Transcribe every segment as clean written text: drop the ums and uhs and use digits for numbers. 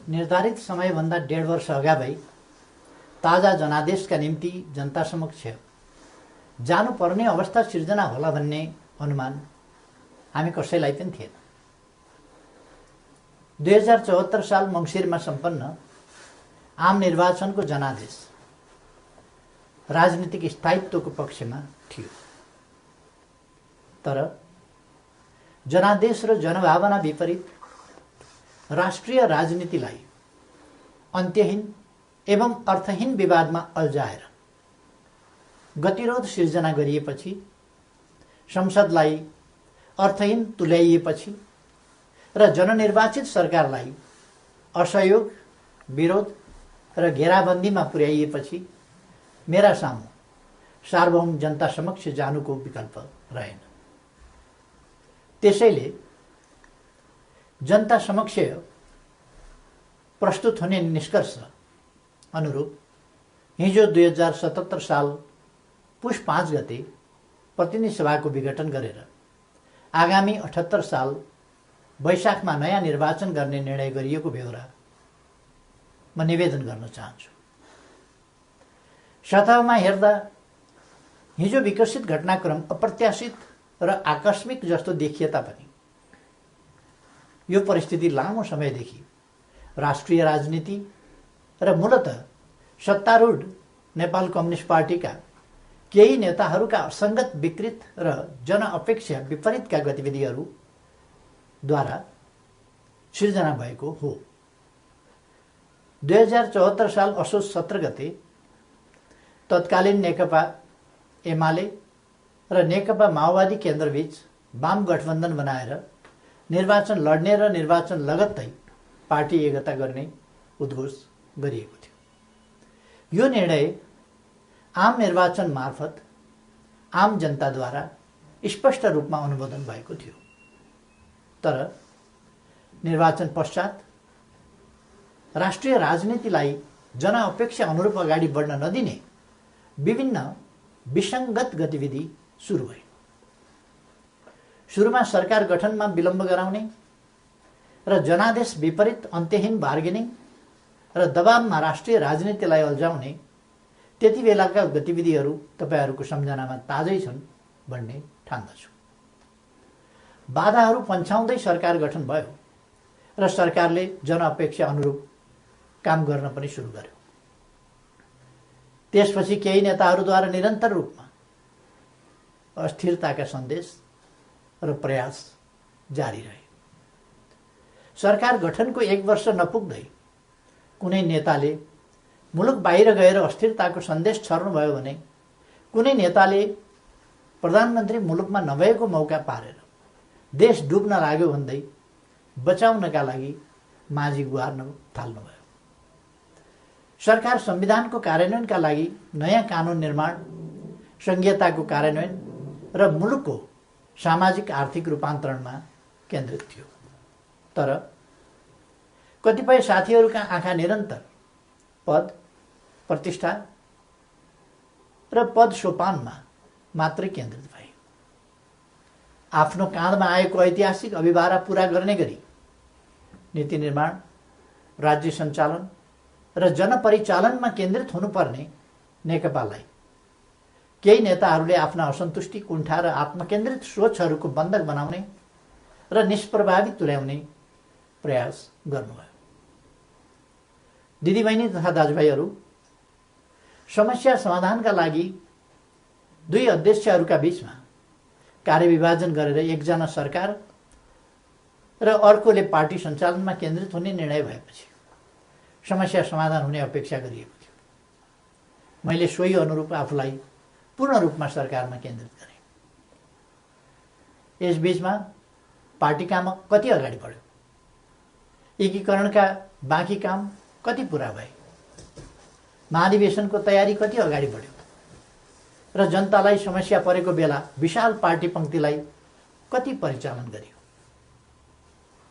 निर्धारित समयभन्दा 1.5 वर्ष अगावै ताजा जनादेशका निम्ति जनता समक्ष जानुपर्ने अवस्था सिर्जना होला भन्ने अनुमान हामी कसैलाई पनि थिएन। 2074 साल मङ्सिरमा सम्पन्न आम निर्वाचनको जनादेश राजनीतिक स्थायित्वको पक्षमा थियो, तर जनादेश र जनभावना विपरीत राष्ट्रिय राजनीतिलाई अन्त्यहीन एवं अर्थहीन विवादमा अल्झाएर गतिरोध सिर्जना गरिएपछि, संसदलाई अर्थहीन तुल्याइएपछि र जननिर्वाचित सरकारलाई असहयोग, विरोध र घेराबन्दीमा पुर्याइएपछि मेरा सामु सार्वभौम जनता समक्ष जानुको विकल्प रहेन। त्यसैले जनता समक्ष प्रस्तुत हुने निष्कर्ष अनुरूप हिजो 2077 साल पुष 5 गते प्रतिनिधि सभाको विघटन गरेर आगामी 78 साल वैशाखमा नयाँ निर्वाचन गर्ने निर्णय गरिएको बेहोरा म निवेदन गर्न चाहन्छु। सतहमा हेर्दा हिजो विकसित घटनाक्रम अप्रत्याशित र आकस्मिक जस्तो देखिए तापनि यो परिस्थिति लामो समयदेखि राष्ट्रिय राजनीति र मूलतः सत्तारूढ नेपाल कम्युनिस्ट पार्टीका केही नेताहरूका असङ्गत, विकृत र जनअपेक्षा विपरीतका गतिविधिहरूद्वारा सिर्जना भएको हो। 2074 साल असोज 17 गते तत्कालीन नेकपा एमाले र नेकपा माओवादी केन्द्रबीच वाम गठबन्धन बनाएर निर्वाचन लड्ने र निर्वाचन लगत्तै पार्टी एकता गर्ने उद्घोष गरिएको थियो। यो निर्णय आम निर्वाचन मार्फत आम जनताद्वारा स्पष्ट रूपमा अनुमोदन भएको थियो, तर निर्वाचन पश्चात राष्ट्रिय राजनीतिलाई जनअपेक्षा अनुरूप अगाडि बढ्न नदिने विभिन्न विसङ्गत गतिविधि सुरु भए। सुरुमा सरकार गठनमा विलम्ब गराउने र जनादेश विपरीत अन्त्यहीन बार्गेनिङ र दबावमा राष्ट्रिय राजनीतिलाई अल्झाउने त्यति बेलाका गतिविधिहरू तपाईहरूको सम्झनामा ताजै छन् भन्ने ठान्दछु। बाधाहरू पन्छाउँदै सरकार गठन भयो र सरकारले जनअपेक्षा अनुरूप काम गर्न पनि सुरु गर्यो। त्यसपछि केही नेताहरूद्वारा निरन्तर रूपमा अस्थिरताका सन्देश र प्रयास जारी रहे। सरकार गठनको 1 वर्ष नपुग्दै कुनै नेताले मुलुक बाहिर गएर अस्थिरताको सन्देश छर्नुभयो भने कुनै नेताले प्रधानमन्त्री मुलुकमा नभएको मौका पारेर देश डुब्न लाग्यो भन्दै बचाउनका लागि माझी गुहार्न थाल्नुभयो। सरकार संविधानको कार्यान्वयनका लागि नयाँ कानुन निर्माण, संघीयताको कार्यान्वयन र मुलुकको सामाजिक आर्थिक रूपान्तरणमा केन्द्रित थियो, तर कतिपय साथीहरूका आँखा निरन्तर पद, प्रतिष्ठा र पद सोपानमा मात्रै केन्द्रित भए। आफ्नो काँधमा आएको ऐतिहासिक अभिभारा पूरा गर्ने गरी नीति निर्माण, राज्य सञ्चालन र जनपरिचालनमा केन्द्रित हुनुपर्ने नेकपालाई केही नेताहरूले आफ्ना असन्तुष्टि, कुण्ठा र आत्मकेन्द्रित सोचहरूको बन्धक बनाउने र निष्प्रभावी तुल्याउने प्रयास गर्नुभयो। दिदीबहिनी तथा दाजुभाइहरू, समस्या समाधानका लागि दुई अध्यक्षहरूका बीचमा कार्यविभाजन गरेर एकजना सरकार र अर्कोले पार्टी सञ्चालनमा केन्द्रित हुने निर्णय भएपछि समस्या समाधान हुने अपेक्षा गरिएको थियो। मैले सोही अनुरूप आफूलाई पूर्ण रूपमा सरकारमा केन्द्रित गरेँ। यसबीचमा पार्टी काम कति अगाडि बढ्यो, एकीकरणका बाँकी काम कति पुरा भए, महाधिवेशनको तयारी कति अगाडि बढ्यो र जनतालाई समस्या परेको बेला विशाल पार्टी पंक्तिलाई कति परिचालन गरियो।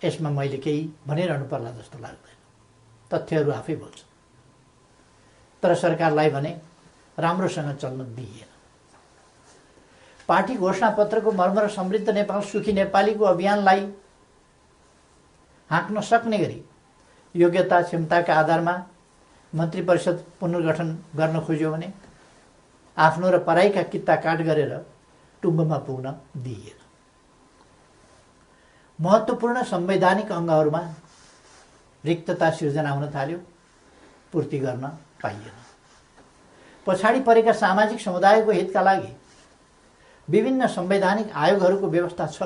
यसमा मैले केही भनिरहनु पर्ला जस्तो लाग्दैन, तथ्यहरू आफै बोल्छन्। तर सरकारलाई भने राम्रोसँग चल्न दिइएन। पार्टी घोषणापत्रको मर्म र समृद्ध नेपाल सुखी नेपालीको अभियानलाई हाँक्न सक्ने गरी योग्यता क्षमताका आधारमा मन्त्री परिषद पुनर्गठन गर्न खोज्यो भने आफ्नो र पराईका कित्ता काट गरेर टुङ्गोमा पुग्न दिइएन। महत्त्वपूर्ण संवैधानिक अङ्गहरूमा रिक्तता सिर्जना हुन थाल्यो, पूर्ति गर्न पाइएन। पछाडि परेका सामाजिक समुदायको हितका लागि विभिन्न संवैधानिक आयोगहरूको व्यवस्था छ,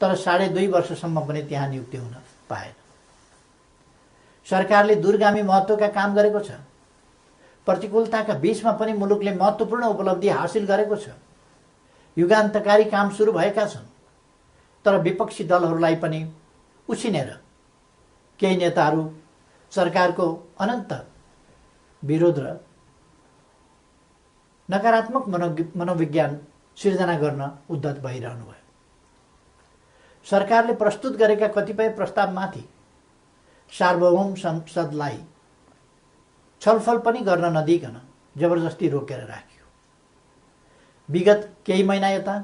तर 2.5 वर्षसम्म पनि त्यहाँ नियुक्ति हुन पाएन। सरकारले दूरगामी महत्त्वका काम गरेको छ, प्रतिकूलताका बीचमा पनि मुलुकले महत्त्वपूर्ण उपलब्धि हासिल गरेको छ, युगान्तकारी काम सुरु भएका छन्, तर विपक्षी दलहरूलाई पनि उछिनेर केही नेताहरू सरकारको अनन्त विरोध र नकारात्मक मनोविज्ञान सिर्जना गर्न उद्धत भइरहनु भयो। सरकारले प्रस्तुत गरेका कतिपय प्रस्तावमाथि सार्वभौम संसदलाई छलफल पनि गर्न नदिइकन जबरजस्ती रोकेर राखियो। विगत केही महिना यता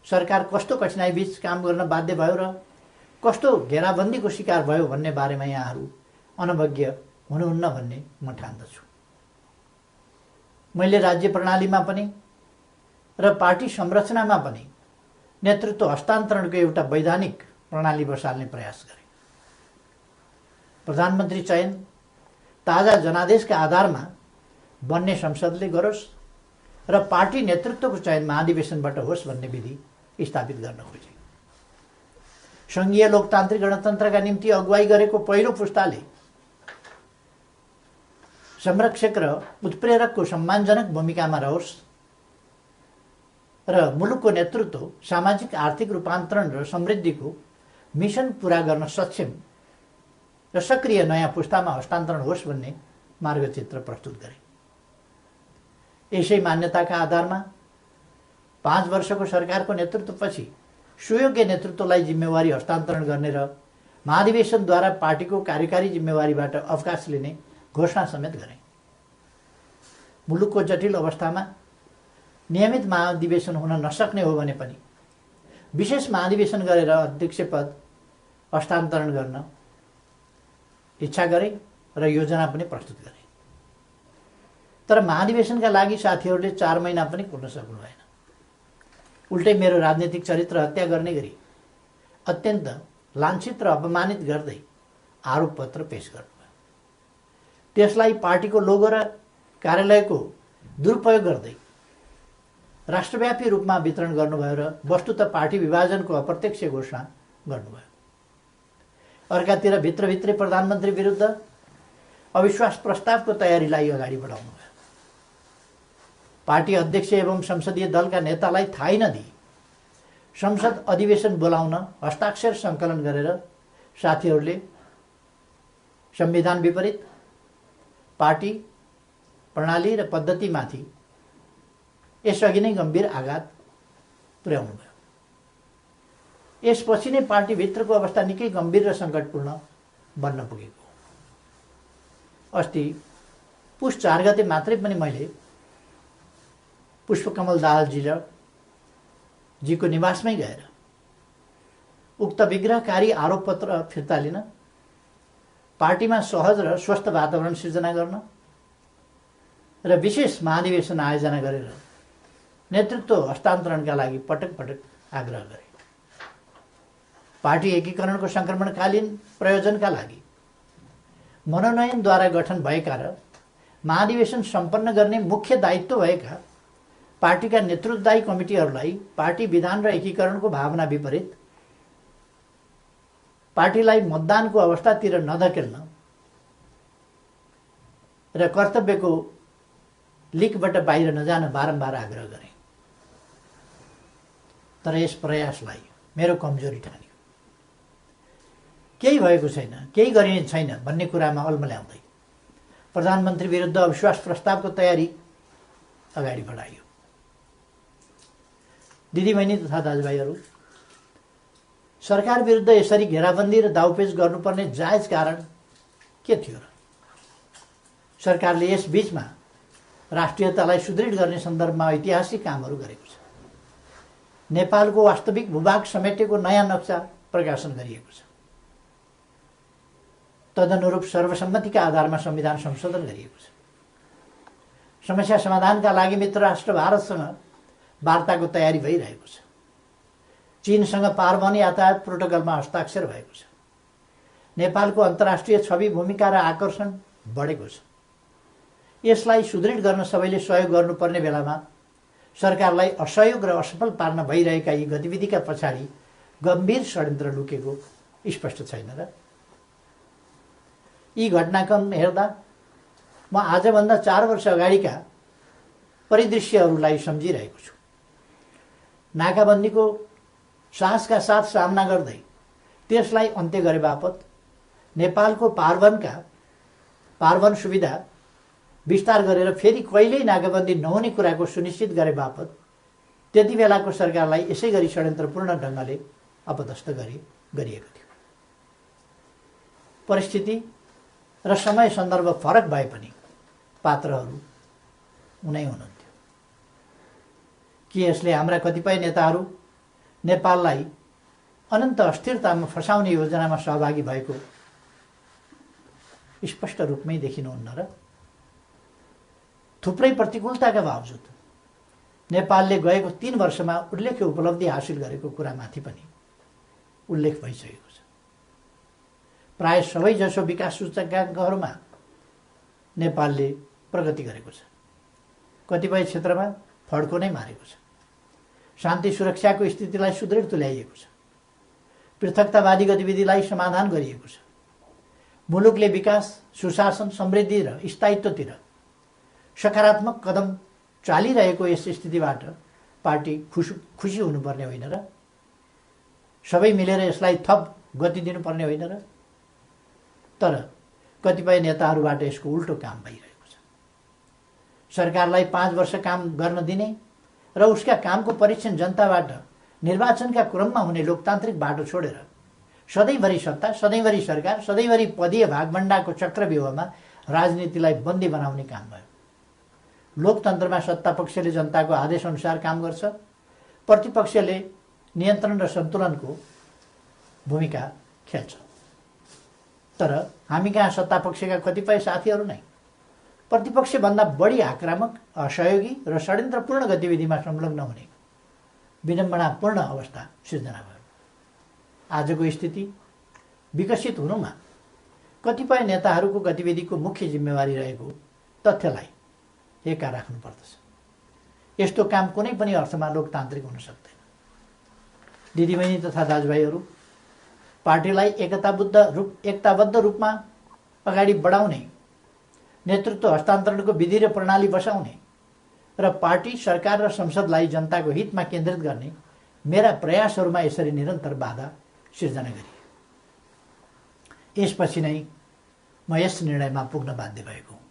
सरकार कस्तो कठिनाइ बीच काम गर्न बाध्य भयो र कस्तो घेराबन्दीको शिकार भयो भन्ने बारेमा यहाँहरू अनभिज्ञ हुनुहुन्न भन्ने म ठान्दछु। मैले राज्य प्रणालीमा पनि र पार्टी संरचनामा पनि नेतृत्व हस्तान्तरणको एउटा वैधानिक प्रणाली बसाल्ने प्रयास गरेँ। प्रधानमन्त्री चयन ताजा जनादेशका आधारमा बन्ने संसदले गरोस् र पार्टी नेतृत्वको चयन महाधिवेशनबाट होस् भन्ने विधि स्थापित गर्न खोजे। सङ्घीय लोकतान्त्रिक गणतन्त्रका निम्ति अगुवाई गरेको पहिलो पुस्ताले संरक्षक र उत्प्रेरकको सम्मानजनक भूमिकामा रहोस् र मुलुकको नेतृत्व सामाजिक आर्थिक रूपान्तरण र समृद्धिको मिसन पूरा गर्न सक्षम र सक्रिय नयाँ पुस्तामा हस्तान्तरण होस् भन्ने मार्गचित्र प्रस्तुत गरे। यसै मान्यताका आधारमा 5 वर्षको सरकारको नेतृत्वपछि सुयोग्य नेतृत्वलाई जिम्मेवारी हस्तान्तरण गर्ने र महाधिवेशनद्वारा पार्टीको कार्यकारी जिम्मेवारीबाट अवकाश लिने घोषणा समेत गरे। मुलुकको जटिल अवस्थामा नियमित महाधिवेशन हुन नसक्ने हो भने पनि विशेष महाधिवेशन गरेर अध्यक्ष पद हस्तान्तरण गर्न इच्छा गरे र योजना पनि प्रस्तुत गरे। तर महाधिवेशनका लागि साथीहरूले 4 महिना पनि कुर्न सक्नु भएन। उल्टै मेरो राजनीतिक चरित्र हत्या गर्ने गरी अत्यन्त लाञ्छित र अपमानित गर्दै आरोप पत्र पेश गर्नुभयो। त्यसलाई पार्टीको लोगो र कार्यालयको दुरुपयोग गर्दै राष्ट्रव्यापी रूपमा वितरण गर्नुभयो र वस्तुतः पार्टी विभाजनको अप्रत्यक्ष घोषणा गर्नुभयो। अर्कातिर भित्रभित्रै प्रधानमन्त्री विरुद्ध अविश्वास प्रस्तावको तयारीलाई अगाडि बढाउनुभयो। पार्टी अध्यक्ष एवं संसदीय दलका नेतालाई थाहै नदिई संसद अधिवेशन बोलाउन हस्ताक्षर सङ्कलन गरेर साथीहरूले संविधान विपरीत पार्टी प्रणाली र पद्धतिमाथि यसअघि नै गम्भीर आघात पुर्याउनुभयो। यसपछि नै पार्टीभित्रको अवस्था निकै गम्भीर र सङ्कटपूर्ण बन्न पुगेको। अस्ति पुस 4 गते मात्रै पनि मैले पुष्पकमल दाहालजीको निवासमै गएर उक्त विग्रहकारी आरोपपत्र फिर्ता लिन, पार्टीमा सहज र स्वस्थ वातावरण सिर्जना गर्न र विशेष महाधिवेशन आयोजना गरेर नेतृत्व हस्तान्तरणका लागि पटक पटक आग्रह गरे। पार्टी एकीकरणको सङ्क्रमणकालीन प्रयोजनका लागि मनोनयनद्वारा गठन भएका र महाधिवेशन सम्पन्न गर्ने मुख्य दायित्व भएका पार्टीका नेतृत्वदायी कमिटीहरूलाई पार्टी विधान र एकीकरणको भावना विपरीत पार्टीलाई मतदानको अवस्थातिर नधकेल्न र कर्तव्यको लिकबाट बाहिर नजान बारम्बार आग्रह गरे। तर यस प्रयासलाई मेरो कमजोरी ठानियो। केही भएको छैन, केही गरिने छैन भन्ने कुरामा अल्मल्याउँदै प्रधानमन्त्री विरुद्ध अविश्वास प्रस्तावको तयारी अगाडि बढाइयो। दिदीबहिनी तथा दाजुभाइहरू, सरकार विरुद्ध यसरी घेराबन्दी र दाउपेच गर्नुपर्ने जायज कारण के थियो र? सरकारले यस बीचमा राष्ट्रियतालाई सुदृढ गर्ने सन्दर्भमा ऐतिहासिक कामहरू गरेको छ। नेपालको वास्तविक भूभाग समेटेको नयाँ नक्सा प्रकाशन गरिएको छ। तदनुरूप सर्वसम्मतिका आधारमा संविधान संशोधन गरिएको छ। समस्या समाधानका लागि मित्र राष्ट्र भारतसँग वार्ताको तयारी भइरहेको छ। चीनसँग पारवन यातायात प्रोटोकलमा हस्ताक्षर भएको छ। नेपालको अन्तर्राष्ट्रिय छवि, भूमिका र आकर्षण बढेको छ। यसलाई सुदृढ गर्न सबैले सहयोग गर्नुपर्ने बेलामा सरकारलाई असहयोग र असफल पार्न भइरहेका यी गतिविधिका पछाडि गम्भीर षड्यन्त्र लुकेको स्पष्ट छैन र? यी घटनाक्रम हेर्दा म आजभन्दा 4 वर्ष अगाडिका परिदृश्यहरूलाई सम्झिरहेको छु। नाकाबन्दीको साहसका साथ सामना गर्दै त्यसलाई अन्त्य गरे बापत नेपालको पारवन सुविधा विस्तार गरेर फेरि कहिल्यै नाकाबन्दी नहुने कुराको सुनिश्चित गरे बापत त्यति बेलाको सरकारलाई यसै गरी षड्यन्त्रपूर्ण ढङ्गले अपदस्थ गरिएको थियो। परिस्थिति र समय सन्दर्भ फरक भए पनि पात्रहरू उनै हुनुहुन्थ्यो। कि यसले हाम्रा कतिपय नेताहरू नेपाललाई अनन्त अस्थिरतामा फसाउने योजनामा सहभागी भएको स्पष्ट रूपमै देखिनुहुन्न र? थुप्रै प्रतिकूलताका बावजुद नेपालले गएको 3 वर्षमा उल्लेख्य उपलब्धि हासिल गरेको कुरामाथि पनि उल्लेख भइसकेको छ। प्राय सबैजसो विकास सूचकाङ्कहरूमा नेपालले प्रगति गरेको छ। कतिपय क्षेत्रमा फड्को नै मारेको छ। शान्ति सुरक्षाको स्थितिलाई सुदृढ तुल्याइएको छ। पृथकतावादी गतिविधिलाई समाधान गरिएको छ। मुलुकले विकास, सुशासन, समृद्धि र स्थायित्वतिर सकारात्मक कदम चालिरहेको यस स्थितिबाट पार्टी खुसी हुनुपर्ने होइन र? सबै मिलेर यसलाई थप गति दिनुपर्ने होइन र? तर कतिपय नेताहरूबाट यसको उल्टो काम भइरहेको छ। सरकारलाई 5 वर्ष काम गर्न दिने र उसका कामको परीक्षण जनताबाट निर्वाचनका क्रममा हुने लोकतान्त्रिक बाटो छोडेर सधैँभरि सत्ता, सधैँभरि सरकार, सधैँभरि पदीय भागभण्डाको चक्रव्यूहमा राजनीतिलाई बन्दी बनाउने काम भयो। लोकतन्त्रमा सत्तापक्षले जनताको आदेशअनुसार काम गर्छ, प्रतिपक्षले नियन्त्रण र सन्तुलनको भूमिका खेल्छ। तर हामी कहाँ सत्तापक्षका कतिपय साथीहरू नै प्रतिपक्षभन्दा बढी आक्रामक, असहयोगी र षड्यन्त्रपूर्ण गतिविधिमा संलग्न हुने विडम्बनापूर्ण अवस्था सिर्जना भयो। आजको स्थिति विकसित हुनुमा कतिपय नेताहरूको गतिविधिको मुख्य जिम्मेवारी रहेको तथ्यलाई एका राख्नुपर्दछ। यस्तो काम कुनै पनि अर्थमा लोकतान्त्रिक हुन सक्दैन। दिदीबहिनी तथा दाजुभाइहरू, पार्टीलाई एकताबद्ध रूपमा अगाडि बढाउने, नेतृत्व हस्तान्तरणको विधि र प्रणाली बसाउने र पार्टी, सरकार र संसदलाई जनताको हितमा केन्द्रित गर्ने मेरा प्रयासहरूमा यसरी निरन्तर बाधा सिर्जना गरिए। यसपछि नै म यस निर्णयमा पुग्न बाध्य भएको हुँ।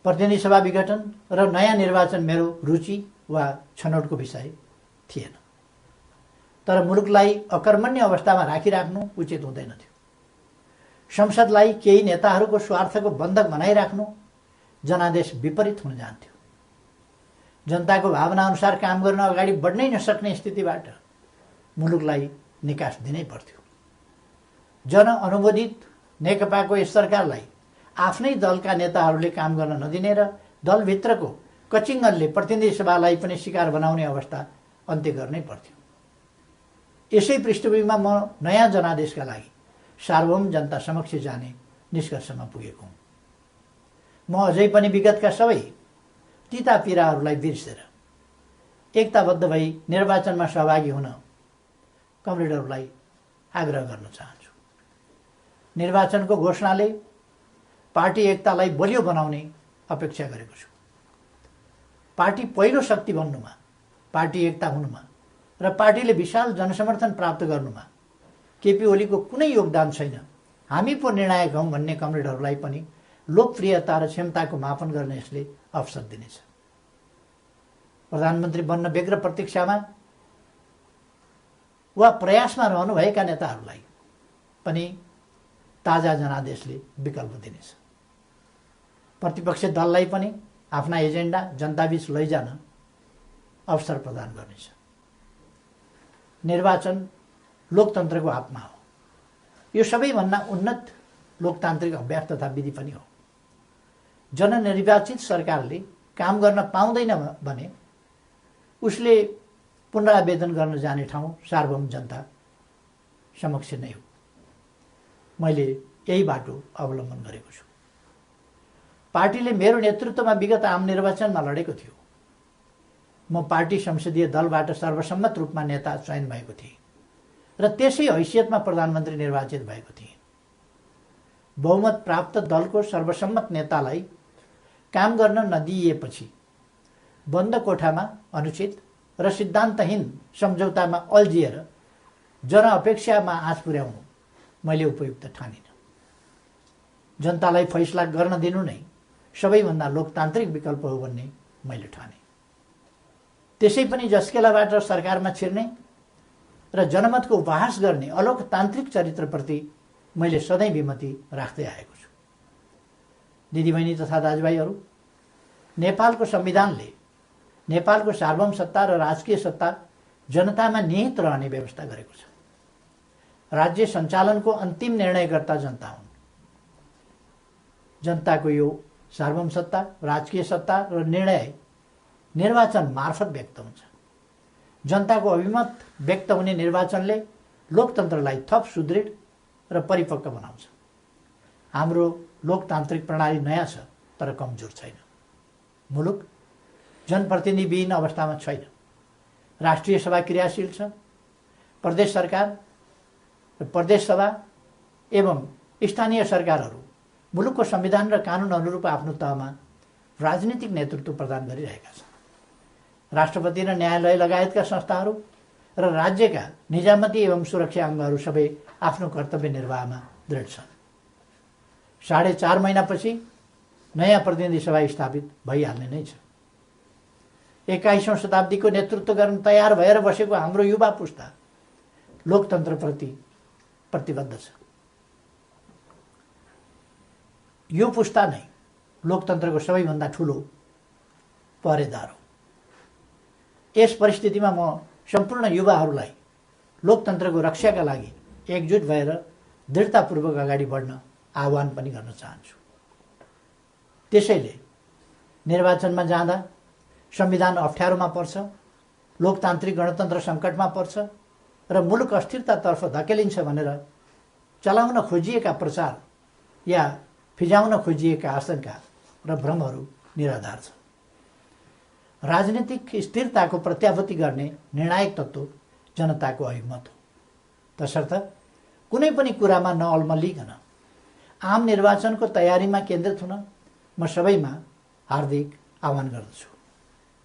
प्रतिनिधि सभा विघटन र नयाँ निर्वाचन मेरो रुचि वा छनौटको विषय थिएन। तर मुलुकलाई अकर्मण्य अवस्थामा राखिराख्नु उचित हुँदैन थियो। संसदलाई केही नेताहरूको स्वार्थको बन्धक बनाइराख्नु जनादेश विपरीत हुन जान्थ्यो। जनताको भावना अनुसार काम गर्न अगाडि बढ्नै नसक्ने स्थितिबाट मुलुकलाई निकास दिनै पर्थ्यो। जनअनुमोदित नेकपाको यस सरकारलाई आफ्नै दलका नेताहरूले काम गर्न नदिने र दलभित्रको कचिङ्गलले प्रतिनिधि सभालाई पनि शिकार बनाउने अवस्था अन्त्य गर्नै पर्थ्यो। यसै पृष्ठभूमिमा म नयाँ जनादेशका लागि सार्वभौम जनता समक्ष जाने निष्कर्षमा पुगेको हुँ। म अझै पनि विगतका सबै तिता पीडाहरूलाई बिर्सेर एकताबद्ध भई निर्वाचनमा सहभागी हुन कमरेडहरूलाई आग्रह गर्न चाहन्छु। निर्वाचनको घोषणाले पार्टी एकतालाई बलियो बनाउने अपेक्षा गरेको छु। पार्टी पहिलो शक्ति बन्नुमा, पार्टी एकता हुनुमा र पार्टीले विशाल जनसमर्थन प्राप्त गर्नुमा केपी ओलीको कुनै योगदान छैन। हामी पो निर्णायक हौँ भन्ने कमरेडहरूलाई पनि लोकप्रियता र क्षमताको मापन गर्ने यसले अवसर दिनेछ। प्रधानमन्त्री बन्न व्यग्र प्रतीक्षामा वा प्रयासमा रहनुभएका नेताहरूलाई पनि ताजा जनादेशले विकल्प दिनेछ। प्रतिपक्ष दललाई पनि आफ्ना एजेन्डा जनताबीच लैजान अवसर प्रदान गर्नेछ। निर्वाचन लोकतन्त्रको हातमा हो। यो सबैभन्दा उन्नत लोकतान्त्रिक अभ्यास तथा विधि पनि हो। जननिर्वाचित सरकारले काम गर्न पाउँदैन भने उसले पुनरावेदन गर्न जाने ठाउँ सार्वभौम जनता समक्ष नै हो। मैले यही बाटो अवलम्बन गरेको छु। पार्टीले मेरो नेतृत्वमा विगत आम निर्वाचनमा लडेको थियो। म पार्टी संसदीय दलबाट सर्वसम्मत रूपमा नेता चयन भएको थिएँ र त्यसै हैसियतमा प्रधानमन्त्री निर्वाचित भएको थिएँ। बहुमत प्राप्त दलको सर्वसम्मत नेतालाई काम गर्न नदिइएपछि बन्द कोठामा अनुचित र सिद्धान्तहीन सम्झौतामा अल्झिएर जनअपेक्षामा आँच पुर्याउनु मैले उपयुक्त ठानिनँ। जनतालाई फैसला गर्न दिनु नै सबैभन्दा लोकतान्त्रिक विकल्प हो भन्ने मैले ठाने। त्यसै पनि जस्केलाबाट सरकारमा छिर्ने र जनमतको उपहास गर्ने अलोकतान्त्रिक चरित्रप्रति मैले सधैँ विमति राख्दै आएको छु। दिदीबहिनी तथा दाजुभाइहरू, नेपालको संविधानले नेपालको सार्वभौम सत्ता र राजकीय सत्ता जनतामा निहित रहने व्यवस्था गरेको छ। राज्य सञ्चालनको अन्तिम निर्णयकर्ता जनता हुन्। जनताको यो सार्वभौम सत्ता, राजकीय सत्ता र निर्णय निर्वाचन मार्फत व्यक्त हुन्छ। जनताको अभिमत व्यक्त हुने निर्वाचनले लोकतन्त्रलाई थप सुदृढ र परिपक्व बनाउँछ। हाम्रो लोकतान्त्रिक प्रणाली नयाँ छ तर कमजोर छैन। मुलुक जनप्रतिनिधिविहीन अवस्थामा छैन। राष्ट्रिय सभा क्रियाशील छ। प्रदेश सरकार र प्रदेश सभा एवं स्थानीय सरकारहरू मुलुकको संविधान र कानुन अनुरूप आफ्नो तहमा राजनीतिक नेतृत्व प्रदान गरिरहेका छन्। राष्ट्रपति र न्यायालय लगायतका संस्थाहरू र राज्यका निजामती एवं सुरक्षा अङ्गहरू सबै आफ्नो कर्तव्य निर्वाहमा दृढ छन्। 4.5 महिनापछि नयाँ प्रतिनिधि सभा स्थापित भइहाल्ने नै छ। 21औं शताब्दीको नेतृत्व गर्न तयार भएर बसेको हाम्रो युवा पुस्ता लोकतन्त्रप्रति प्रतिबद्ध छ। यो पुस्ता नै लोकतन्त्रको सबैभन्दा ठुलो पहरेदार हो। यस परिस्थितिमा म सम्पूर्ण युवाहरूलाई लोकतन्त्रको रक्षाका लागि एकजुट भएर दृढतापूर्वक अगाडि बढ्न आह्वान पनि गर्न चाहन्छु। त्यसैले निर्वाचनमा जाँदा संविधान अप्ठ्यारोमा पर्छ, लोकतान्त्रिक गणतन्त्र सङ्कटमा पर्छ र मुलुक अस्थिरतातर्फ धकेलिन्छ भनेर चलाउन खोजिएका प्रचार या फिजाउन खोजिएका आशंका र भ्रमहरू निराधार छन्। राजनीतिक स्थिरताको प्रत्याभूति गर्ने निर्णायक तत्त्व जनताको अभिमत हो। तसर्थ कुनै पनि कुरामा नअल्मलिकन आम निर्वाचनको तयारीमा केन्द्रित हुन म सबैमा हार्दिक आह्वान गर्दछु।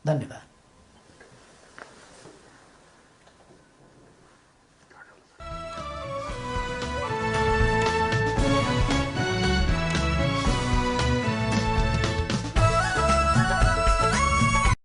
धन्यवाद।